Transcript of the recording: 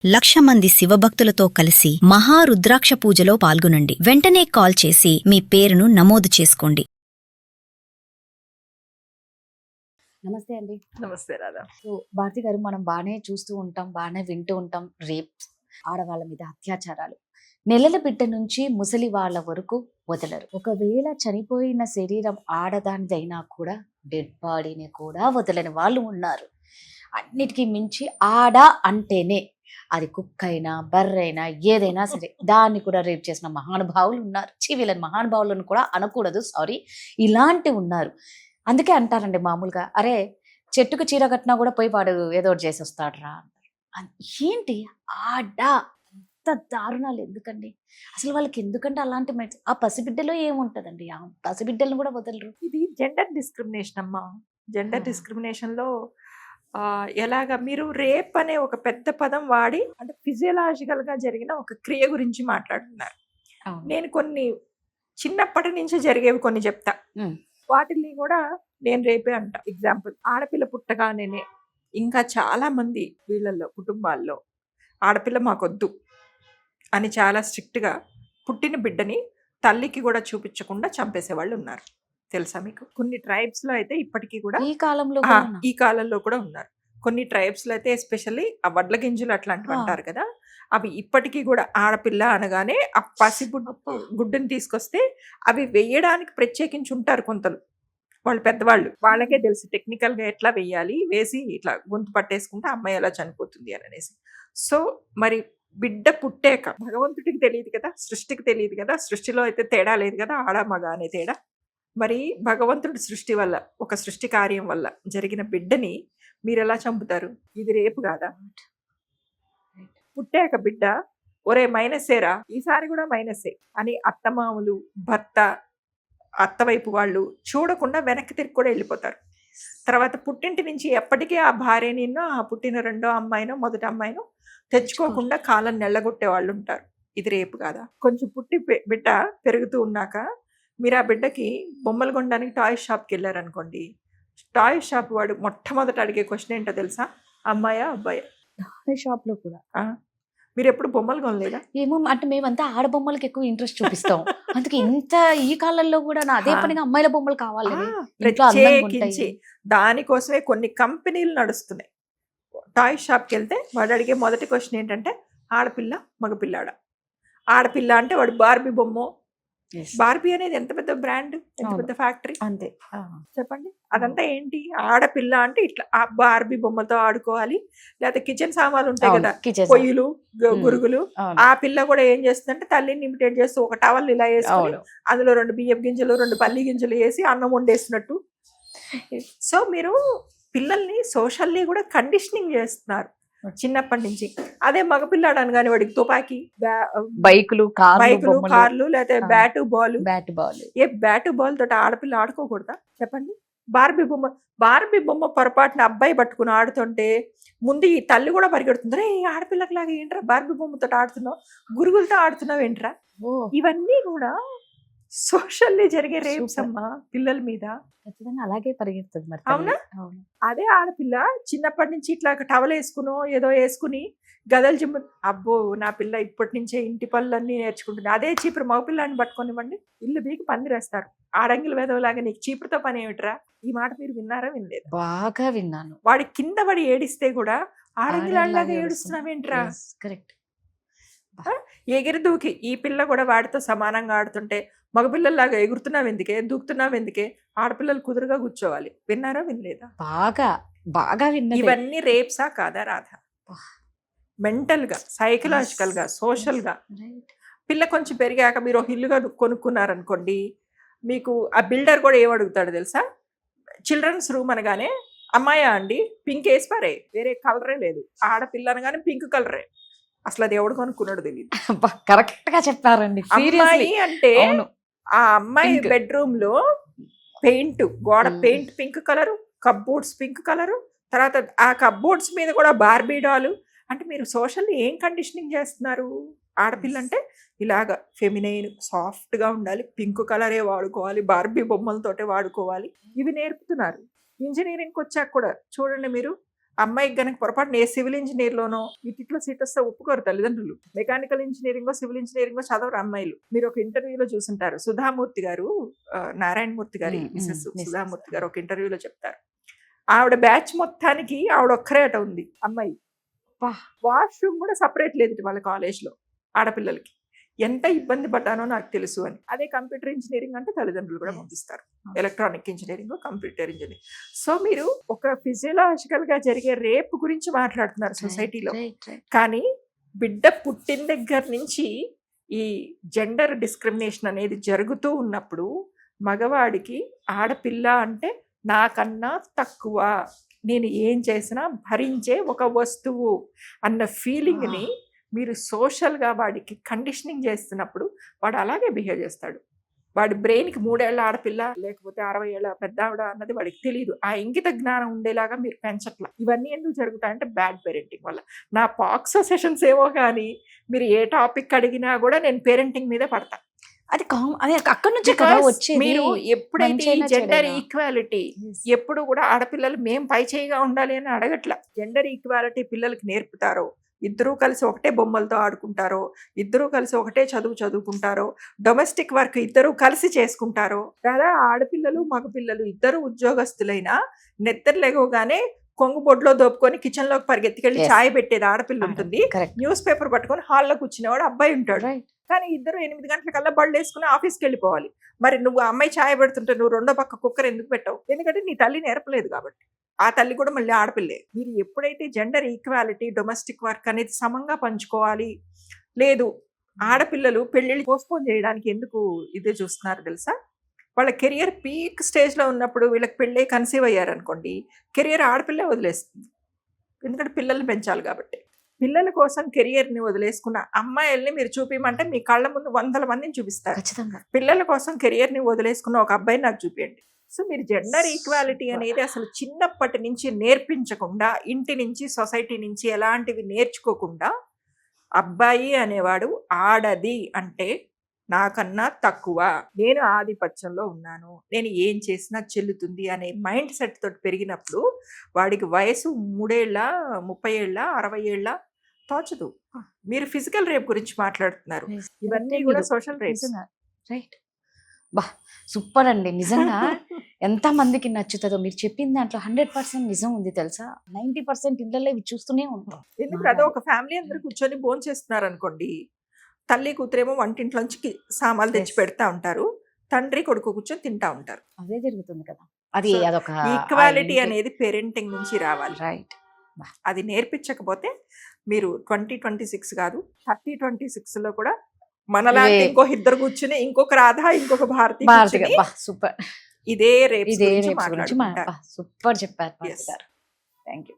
1,00,000 మంది శివభక్తులతో కలిసి మహారుద్రాక్ష పూజలో పాల్గొనండి. వెంటనే కాల్ చేసి మీ పేరును నమోదు చేసుకోండి. నమస్తే అండి. నమస్తే రాధా. సో భారతి గారు, మనం బాగానే చూస్తూ ఉంటాం, బాగానే వింటూ ఉంటాం, రేప్స్, ఆడవాళ్ళ మీద అత్యాచారాలు, నెలల బిడ్డ నుంచి ముసలి వాళ్ళ వరకు వదలరు. ఒకవేళ చనిపోయిన శరీరం ఆడదానిదైనా కూడా డెడ్ బాడీని కూడా వదలని వాళ్ళు ఉన్నారు. అన్నిటికీ మించి ఆడ అంటేనే అది కుక్క అయినా బర్రైనా ఏదైనా సరే దాన్ని కూడా రేప్ చేసిన మహానుభావులు ఉన్నారు. వీళ్ళని మహానుభావులను కూడా అనకూడదు, సారీ, ఇలాంటి ఉన్నారు. అందుకే అంటారండి మామూలుగా, అరే చెట్టుకు చీర కట్టినా కూడా పోయి వాడు ఏదో ఒకటి చేసి వస్తాడురా. ఏంటి ఆడ అంత దారుణాలు ఎందుకండి? అసలు వాళ్ళకి ఎందుకంటే అలాంటి ఆ పసిబిడ్డలో ఏముంటదండి? ఆ పసిబిడ్డలను కూడా వదలరు. ఇది జెండర్ డిస్క్రిమినేషన్ అమ్మా. జెండర్ డిస్క్రిమినేషన్ లో ఎలాగా మీరు రేప్ అనే ఒక పెద్ద పదం వాడి అంటే ఫిజియలాజికల్ గా జరిగిన ఒక క్రియ గురించి మాట్లాడుతున్నారు. నేను కొన్ని చిన్నప్పటి నుంచి జరిగేవి కొన్ని చెప్తా, వాటిని కూడా నేను రేపే అంట. ఎగ్జాంపుల్, ఆడపిల్ల పుట్టగానే ఇంకా చాలా మంది వీళ్ళల్లో కుటుంబాల్లో ఆడపిల్ల మాకొద్దు అని చాలా స్ట్రిక్ట్ గా పుట్టిన బిడ్డని తల్లికి కూడా చూపించకుండా చంపేసే వాళ్ళు ఉన్నారు. తెలుసా మీకు? కొన్ని ట్రైబ్స్ లో అయితే ఇప్పటికీ కూడా ఈ కాలంలో కూడా ఉన్నారు. కొన్ని ట్రైబ్స్ లో అయితే ఎస్పెషల్లీ ఆ వడ్ల గింజలు అట్లాంటివి అంటారు కదా, అవి ఇప్పటికీ కూడా ఆడపిల్ల అనగానే ఆ గుడ్డుని తీసుకొస్తే అవి వేయడానికి ప్రత్యేకించి ఉంటారు కొంతలు, వాళ్ళు పెద్దవాళ్ళు, వాళ్ళకే తెలుసు టెక్నికల్ గా ఎట్లా వేయాలి, వేసి ఇట్లా గొంతు పట్టేసుకుంటే అమ్మాయి ఎలా చనిపోతుంది అని అనేసి. సో మరి బిడ్డ పుట్టాక భగవంతుడికి తెలియదు కదా, సృష్టికి తెలియదు కదా, సృష్టిలో అయితే తేడా లేదు కదా, ఆడ మగ అనే తేడా. మరి భగవంతుడి సృష్టి వల్ల, ఒక సృష్టి కార్యం వల్ల జరిగిన బిడ్డని మీరు ఎలా చంపుతారు? ఇది రేపు కాదా? పుట్టాక బిడ్డ ఒరే మైనస్సేరా, ఈసారి కూడా మైనస్సే అని అత్తమామలు, భర్త, అత్తవైపు వాళ్ళు చూడకుండా వెనక్కి తిరిగి కూడా వెళ్ళిపోతారు. తర్వాత పుట్టింటి నుంచి ఎప్పటికీ ఆ భార్యనిన్నో, ఆ పుట్టిన రెండో అమ్మాయినో మొదటి అమ్మాయినో తెచ్చుకోకుండా కాలం నెల్లగొట్టే వాళ్ళు ఉంటారు. ఇది రేపు కాదా? కొంచెం పుట్టి బిడ్డ పెరుగుతూ ఉన్నాక మీరు ఆ బిడ్డకి బొమ్మలు కొనడానికి టాయ్ షాప్కి వెళ్ళారనుకోండి, టాయ్ షాప్ వాడు మొట్టమొదట అడిగే క్వశ్చన్ ఏంటో తెలుసా? అమ్మాయా అబ్బాయా? టాయ్ షాప్ లో కూడా మీరు ఎప్పుడు బొమ్మలు కొనలేదా? ఏమో, అంటే మేమంతా ఆడబొమ్మలకి ఎక్కువ ఇంట్రెస్ట్ చూపిస్తాం. అందుకే ఇంత ఈ కాలంలో కూడా నా అదే పనిగా అమ్మాయిల బొమ్మలు కావాలని ప్రత్యేకించి దానికోసమే కొన్ని కంపెనీలు నడుస్తున్నాయి. టాయ్ షాప్కి వెళ్తే వాడు అడిగే మొదటి క్వశ్చన్ ఏంటంటే ఆడపిల్ల మగపిల్లాడా? ఆడపిల్ల అంటే వాడు బార్బీ బొమ్మ. బార్బీ అనేది ఎంత పెద్ద బ్రాండ్, ఎంత పెద్ద ఫ్యాక్టరీ, అంతే. చెప్పండి, అదంతా ఏంటి? ఆడపిల్ల అంటే ఇట్లా ఆ బార్బీ బొమ్మతో ఆడుకోవాలి, లేకపోతే కిచెన్ సామాన్లు ఉంటాయి కదా, పొయ్యిలు, గురుగులు. ఆ పిల్ల కూడా ఏం చేస్తుందంటే తల్లిని ఇమిటేట్ చేస్తూ ఒక టవల్ ఇలా వేసుకొని అందులో 2 బియ్యం గింజలు 2 పల్లి గింజలు వేసి అన్నం వండేస్తున్నట్టు. సో మీరు పిల్లల్ని సోషల్లీ కూడా కండిషనింగ్ చేస్తున్నారు చిన్నప్పటి నుంచి. అదే మగపిల్లాడు అనగానే వాడికి తుపాకీ, బైకులు, కార్లు, లేకపోతే బ్యాటు బాల్. ఏ బ్యాటు బాల్ తోటి ఆడపిల్ల ఆడుకోకూడదా చెప్పండి? బార్బీ బొమ్మ పొరపాటున అబ్బాయి పట్టుకుని ఆడుతుంటే ముందు ఈ తల్లి కూడా పరిగెడుతుంది, రే ఆడపిల్లకి లాగా ఏంట్రా బార్బీ బొమ్మతో ఆడుతున్నావు, గురుగులతో ఆడుతున్నావు ఏంట్రా? ఇవన్నీ కూడా సోషల్లీ జరిగే రేప్స్ అమ్మా పిల్లల మీద. ఖచ్చితంగా అలాగే పరిగెడుతుంది మరి. అవునా? అదే ఆడపిల్ల చిన్నప్పటి నుంచి ఇట్లా టవల్ వేసుకునో ఏదో వేసుకుని గదలు జిమ్ము, అబ్బో నా పిల్ల ఇప్పటి నుంచే ఇంటి పనులన్నీ నేర్చుకుంటుంది. అదే చీపురు మగపిల్లాన్ని పట్టుకొనివ్వండి, ఇల్లు బీకి పందిరేస్తారు. ఆడంగిల వేదవలాగా నీకు చీపురుతో పని ఏమిట్రా? ఈ మాట మీరు విన్నారా? వినలేదు? బాగా విన్నాను. వాడి కింద పడి ఏడిస్తే కూడా ఆడంగిలాగా ఏడుస్తున్నావేంట్రా? కరెక్ట్. ఎగిరి దూకి ఈ పిల్ల కూడా వాడితో సమానంగా ఆడుతుంటే మగపిల్లల్లాగా ఎగురుతున్నావు ఎందుకే, దూకుతున్నావు ఎందుకే? ఆడపిల్లలు కుదురుగా కూర్చోవాలి. విన్నారా? వినలేదా? బాగా విన్నా. ఇవన్నీ రేప్సా కాదా రాధా? మెంటల్ గా, సైకలాజికల్ గా, సోషల్ గా. పిల్ల కొంచెం పెరిగాక మీరు ఇల్లుగా కొనుక్కున్నారనుకోండి, మీకు ఆ బిల్డర్ కూడా ఏమడుగుతాడు తెలుసా? చిల్డ్రన్స్ రూమ్ అనగానే అమ్మాయా అండి పింక్ వేసి పారే, వేరే కలరే లేదు. ఆడపిల్ల అనగానే పింక్ కలరే. అసలు అది ఎవడు కొనుక్కున్నాడు తెలియదు. కరెక్ట్ గా చెప్పారండి. అమ్మాయి అంటే ఆ అమ్మాయి బెడ్రూమ్ లో పెయింట్, గోడ paint pink colour, cupboards pink colour, తర్వాత ఆ కప్బోర్డ్స్ మీద కూడా బార్బీ డాలు. అంటే మీరు సోషల్లీ ఏం కండిషనింగ్ చేస్తున్నారు? ఆడపిల్ల అంటే ఇలాగ ఫెమినైన్, సాఫ్ట్ గా ఉండాలి, పింక్ కలరే వాడుకోవాలి, బార్బీ బొమ్మలతోటే వాడుకోవాలి, ఇవి నేర్పుతున్నారు. ఇంజనీరింగ్కి వచ్చాక కూడా చూడండి మీరు, అమ్మాయికి గనక పొరపాటున ఏ సివిల్ ఇంజనీర్లోనో ఇట్లో సీట్ వస్తే ఒప్పుకోరు తల్లిదండ్రులు. మెకానికల్ ఇంజనీరింగో సివిల్ ఇంజనీరింగో చదవరు అమ్మాయిలు. మీరు ఒక ఇంటర్వ్యూలో చూసుంటారు, సుధామూర్తి గారు, నారాయణమూర్తి గారి మిసెస్ సుధామూర్తి గారు ఒక ఇంటర్వ్యూలో చెప్తారు, ఆవిడ బ్యాచ్ మొత్తానికి ఆవిడ ఒక్కరే అట ఉంది అమ్మాయి. వాష్రూమ్ కూడా సపరేట్ లేదు వాళ్ళ కాలేజ్లో ఆడపిల్లలకి. ఎంత ఇబ్బంది పడ్డానో నాకు తెలుసు అని. అదే కంప్యూటర్ ఇంజనీరింగ్ అంటే తల్లిదండ్రులు కూడా పంపిస్తారు, electronic engineering, computer engineering. So మీరు ఒక ఫిజియలాజికల్ గా జరిగే రేప్ గురించి మాట్లాడుతున్నారు సొసైటీలో, కానీ బిడ్డ పుట్టిన దగ్గర నుంచి ఈ జెండర్ డిస్క్రిమినేషన్ అనేది జరుగుతూ ఉన్నప్పుడు మగవాడికి ఆడపిల్ల అంటే నాకన్నా తక్కువ, నేను ఏం చేసినా భరించే ఒక వస్తువు అన్న ఫీలింగ్ని మీరు సోషల్గా వాడికి కండిషనింగ్ చేస్తున్నప్పుడు వాడు అలాగే బిహేవ్ చేస్తాడు. వాడి బ్రెయిన్కి 3 ఏళ్ల ఆడపిల్ల లేకపోతే 60 ఏళ్ల పెద్ద ఆవిడ అన్నది వాడికి తెలియదు. ఆ ఇంగిత జ్ఞానం ఉండేలాగా మీరు పెంచట్ల. ఇవన్నీ ఎందుకు జరుగుతాయంటే బ్యాడ్ పేరెంటింగ్ వల్ల. నా పాక్సో సెషన్స్ ఏమో కానీ మీరు ఏ టాపిక్ అడిగినా కూడా నేను పేరెంటింగ్ మీదే పడతా. అది అది అక్కడ నుంచి కదా వచ్చేది. మీరు ఎప్పుడైతే జెండర్ ఈక్వాలిటీ, ఎప్పుడు కూడా ఆడపిల్లలు మేం పై చేయిగా ఉండాలి అని అడగట్ల. జెండర్ ఈక్వాలిటీ పిల్లలకి నేర్పుతారో, ఇద్దరూ కలిసి ఒకటే బొమ్మలతో ఆడుకుంటారో, ఇద్దరూ కలిసి ఒకటే చదువుకుంటారో, డొమెస్టిక్ వర్క్ ఇద్దరూ కలిసి చేసుకుంటారో, లేదా ఆడపిల్లలు మగపిల్లలు ఇద్దరు ఉద్యోగస్తులైనా నిద్రలేగోగానే కొంగు బొడ్లో దోపుకొని కిచెన్ లోకి పరిగెత్తికెళ్ళి ఛాయ్ పెట్టేది ఆడపిల్ల ఉంటుంది, న్యూస్ పేపర్ పట్టుకొని హాల్లో కూర్చునేవాడు అబ్బాయి ఉంటాడు. కానీ ఇద్దరు 8 గంటలకల్లా బళ్ళు వేసుకుని ఆఫీస్కి వెళ్ళిపోవాలి. మరి నువ్వు అమ్మాయి ఛాయ్ పెడుతుంటే నువ్వు రెండో పక్క కుక్కర్ ఎందుకు పెట్టావు? ఎందుకంటే నీ తల్లి నేర్పలేదు కాబట్టి. ఆ తల్లి కూడా మళ్ళీ ఆడపిల్లే. మీరు ఎప్పుడైతే జెండర్ ఈక్వాలిటీ, డొమెస్టిక్ వర్క్ అనేది సమంగా పంచుకోవాలి, లేదు ఆడపిల్లలు పెళ్ళిళ్ళు పోస్ట్పోన్ చేయడానికి ఎందుకు ఇదే చూస్తున్నారు తెలుసా? వాళ్ళ కెరియర్ పీక్ స్టేజ్లో ఉన్నప్పుడు వీళ్ళకి పెళ్ళి కన్సీవ్ అయ్యారనుకోండి, కెరియర్ ఆడపిల్లే వదిలేస్తుంది. ఎందుకంటే పిల్లల్ని పెంచాలి కాబట్టి. పిల్లల కోసం కెరియర్ని వదిలేసుకున్న అమ్మాయిల్ని మీరు చూపించమంటే మీ కళ్ళ ముందు 100 మందిని చూపిస్తారు. ఖచ్చితంగా పిల్లల కోసం కెరియర్ని వదిలేసుకున్న ఒక అబ్బాయిని నాకు చూపించండి. సో మీరు జెండర్ ఈక్వాలిటీ అనేది అసలు చిన్నప్పటి నుంచి నేర్పించకుండా, ఇంటి నుంచి సొసైటీ నుంచి ఎలాంటివి నేర్చుకోకుండా, అబ్బాయి అనేవాడు ఆడది అంటే నాకన్నా తక్కువ, నేను ఆధిపత్యంలో ఉన్నాను, నేను ఏం చేసినా చెల్లుతుంది అనే మైండ్ సెట్ తోటి పెరిగినప్పుడు వాడికి వయసు 3 ఏళ్ళ 30 ఏళ్ళ 60 ఏళ్ళ తోచదు. మీరు ఫిజికల్ రేప్ గురించి మాట్లాడుతున్నారు, ఇవన్నీ కూడా సోషల్ రేప్. రైట్. బా సూపర్ అండి. నిజంగా ఎంత మందికి నచ్చుతుందో మీరు చెప్పిన దాంట్లో 100% నిజం ఉంది తెలుసా. 90% ఇళ్ళల్లో ఇవి చూస్తూనే ఉంటాం. ఎందుకంటే అదో ఒక ఫ్యామిలీ అందరూ కూర్చొని భోజనం చేస్తున్నారు అనుకోండి, తల్లి కూతురేమో వంటింట్లోంచి సామాన్లు తెచ్చి పెడతా ఉంటారు, తండ్రి కొడుకు కూర్చొని తింటా ఉంటారు. అదే జరుగుతుంది కదా. అది అదొక ఈక్వాలిటీ అనేది పేరెంటింగ్ నుంచి రావాలి. రైట్. అది నేర్పించకపోతే మీరు 2026 కాదు 3026లో కూడా మనలాంటి ఇంకో ఇద్దరు కూర్చుని ఇంకొక రాధ ఇంకొక భారతి సూపర్ ఇదే రేపు గురించి మాట్లాడుకుంటారు. సూపర్ చెప్పారు. Thank you.